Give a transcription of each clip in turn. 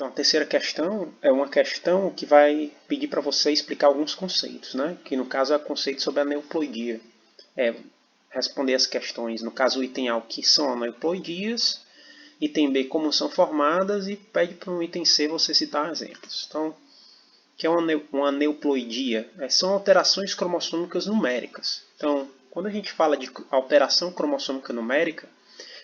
Então, a terceira questão é uma questão que vai pedir para você explicar alguns conceitos, né? Que no caso é o conceito sobre a aneuploidia. Responder as questões, no caso o item A, o que são aneuploidias, item B, como são formadas, e pede para o item C você citar exemplos. Então, o que é uma aneuploidia? São alterações cromossômicas numéricas. Então, quando a gente fala de alteração cromossômica numérica,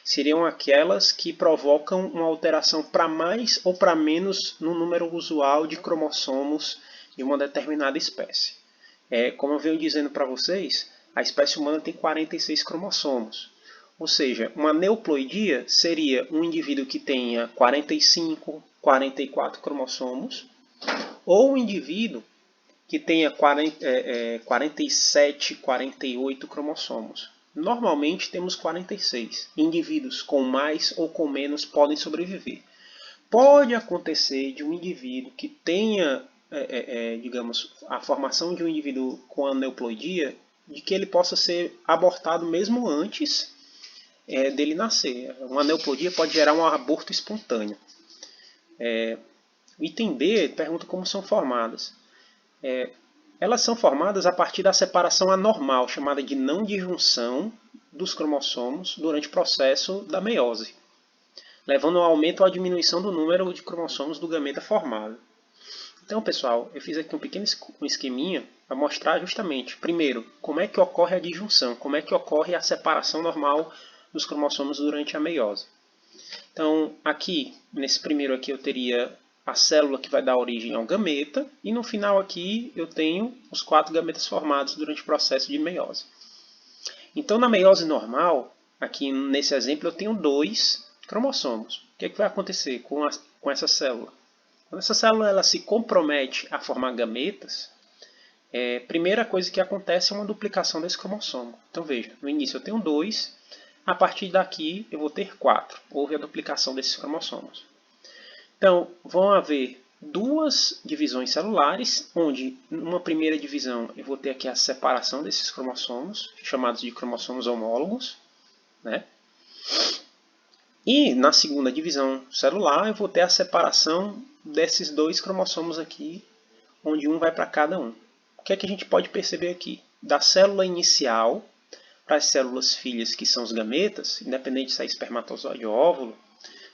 seriam aquelas que provocam uma alteração para mais ou para menos no número usual de cromossomos de uma determinada espécie. Como eu venho dizendo para vocês, a espécie humana tem 46 cromossomos. Ou seja, uma aneuploidia seria um indivíduo que tenha 45, 44 cromossomos, ou um indivíduo que tenha 47, 48 cromossomos. Normalmente temos 46. Indivíduos com mais ou com menos podem sobreviver. Pode acontecer de um indivíduo que tenha, digamos, a formação de um indivíduo com aneuploidia, de que ele possa ser abortado mesmo antes dele nascer. Uma aneuploidia pode gerar um aborto espontâneo. Item B pergunta como são formadas. Elas são formadas a partir da separação anormal, chamada de não disjunção dos cromossomos durante o processo da meiose, levando ao aumento ou à diminuição do número de cromossomos do gameta formado. Então, pessoal, eu fiz aqui um pequeno esqueminha para mostrar justamente, primeiro, como é que ocorre a disjunção, como é que ocorre a separação normal dos cromossomos durante a meiose. Então, aqui, nesse primeiro aqui, eu teria a célula que vai dar origem ao gameta, e no final aqui eu tenho os 4 gametas formados durante o processo de meiose. Então, na meiose normal, aqui nesse exemplo, eu tenho 2 cromossomos. O que vai acontecer com essa célula? Quando essa célula ela se compromete a formar gametas, a primeira coisa que acontece é uma duplicação desse cromossomo. Então, veja, no início eu tenho 2, a partir daqui eu vou ter 4. Houve a duplicação desses cromossomos. Então, vão haver 2 divisões celulares, onde numa primeira divisão eu vou ter aqui a separação desses cromossomos, chamados de cromossomos homólogos, né? E na segunda divisão celular eu vou ter a separação desses 2 cromossomos aqui, onde um vai para cada um. O que é que a gente pode perceber aqui? Da célula inicial para as células filhas, que são os gametas, independente se é espermatozoide ou óvulo,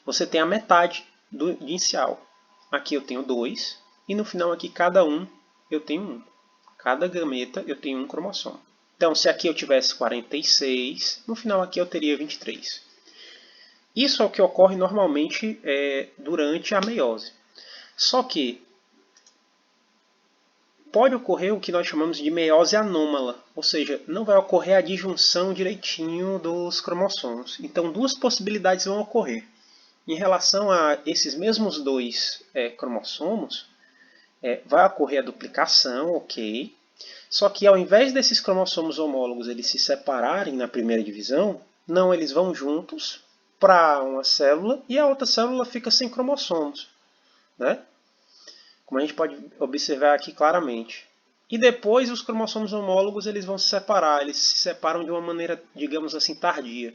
você tem a metade do inicial. Aqui eu tenho 2, e no final aqui cada um eu tenho 1. Cada gameta eu tenho um cromossomo. Então, se aqui eu tivesse 46, no final aqui eu teria 23. Isso é o que ocorre normalmente durante a meiose. Só que pode ocorrer o que nós chamamos de meiose anômala, ou seja, não vai ocorrer a disjunção direitinho dos cromossomos. Então, 2 possibilidades vão ocorrer. Em relação a esses mesmos 2 cromossomos, vai ocorrer a duplicação, ok. Só que ao invés desses cromossomos homólogos eles se separarem na primeira divisão, não, eles vão juntos para uma célula e a outra célula fica sem cromossomos, né? Como a gente pode observar aqui claramente. E depois os cromossomos homólogos eles vão se separar, eles se separam de uma maneira, digamos assim, tardia.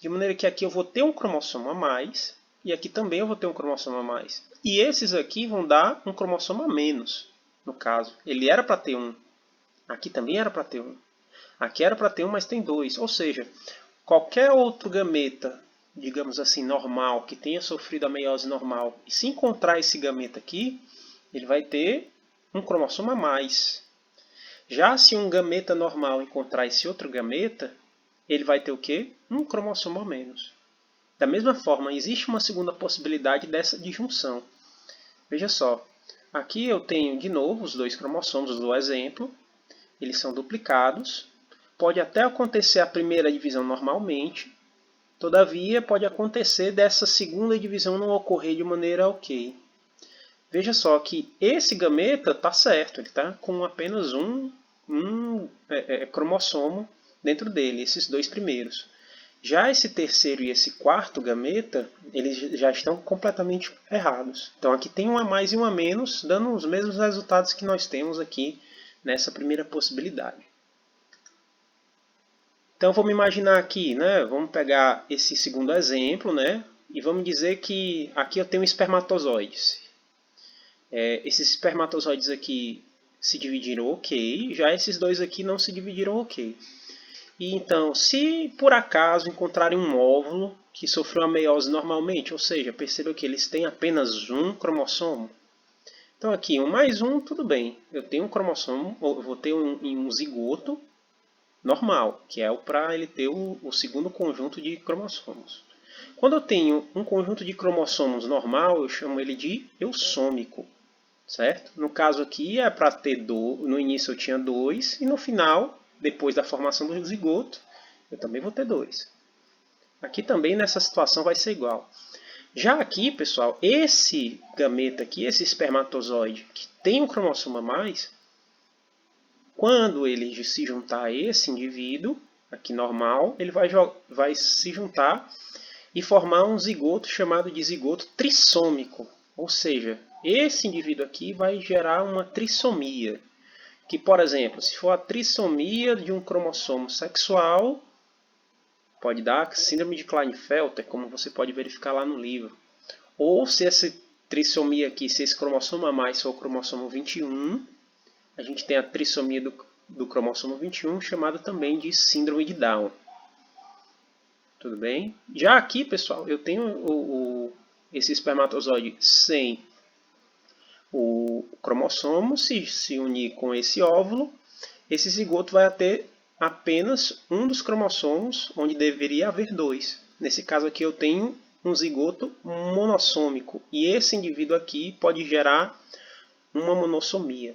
De maneira que aqui eu vou ter um cromossomo a mais, e aqui também eu vou ter um cromossomo a mais. E esses aqui vão dar um cromossomo a menos, no caso. Ele era para ter 1. Aqui também era para ter 1. Aqui era para ter 1, mas tem 2. Ou seja, qualquer outro gameta, digamos assim, normal, que tenha sofrido a meiose normal, e se encontrar esse gameta aqui, ele vai ter um cromossomo a mais. Já se um gameta normal encontrar esse outro gameta, ele vai ter o quê? Um cromossomo a menos. Da mesma forma, existe uma segunda possibilidade dessa disjunção. Veja só, aqui eu tenho de novo os 2 cromossomos do exemplo, eles são duplicados. Pode até acontecer a primeira divisão normalmente, todavia pode acontecer dessa segunda divisão não ocorrer de maneira ok. Veja só que esse gameta está certo, ele está com apenas um cromossomo dentro dele, esses 2 primeiros. Já esse terceiro e esse quarto gameta, eles já estão completamente errados. Então aqui tem um a mais e um a menos, dando os mesmos resultados que nós temos aqui nessa primeira possibilidade. Então vamos imaginar aqui, né? Vamos pegar esse segundo exemplo, né? E vamos dizer que aqui eu tenho espermatozoides. Esses espermatozoides aqui se dividiram ok, já esses dois aqui não se dividiram ok. E então, se por acaso encontrarem um óvulo que sofreu a meiose normalmente, ou seja, percebam que eles têm apenas um cromossomo. Então aqui, 1 mais 1, tudo bem. Eu tenho um cromossomo, eu vou ter um zigoto normal, que é para ele ter o segundo conjunto de cromossomos. Quando eu tenho um conjunto de cromossomos normal, eu chamo ele de eusômico. Certo? No caso aqui é para ter no início eu tinha 2 e no final, depois da formação do zigoto, eu também vou ter 2. Aqui também nessa situação vai ser igual. Já aqui, pessoal, esse gameta aqui, esse espermatozoide que tem um cromossomo a mais, quando ele se juntar a esse indivíduo, aqui normal, ele vai se juntar e formar um zigoto chamado de zigoto trissômico. Ou seja, esse indivíduo aqui vai gerar uma trissomia. Que, por exemplo, se for a trissomia de um cromossomo sexual, pode dar síndrome de Klinefelter, como você pode verificar lá no livro. Ou se essa trissomia aqui, se esse cromossomo a mais for o cromossomo 21, a gente tem a trissomia do cromossomo 21, chamada também de síndrome de Down. Tudo bem? Já aqui, pessoal, eu tenho esse espermatozoide sem o cromossomo, se unir com esse óvulo, esse zigoto vai ter apenas um dos cromossomos, onde deveria haver 2. Nesse caso aqui eu tenho um zigoto monossômico, e esse indivíduo aqui pode gerar uma monossomia.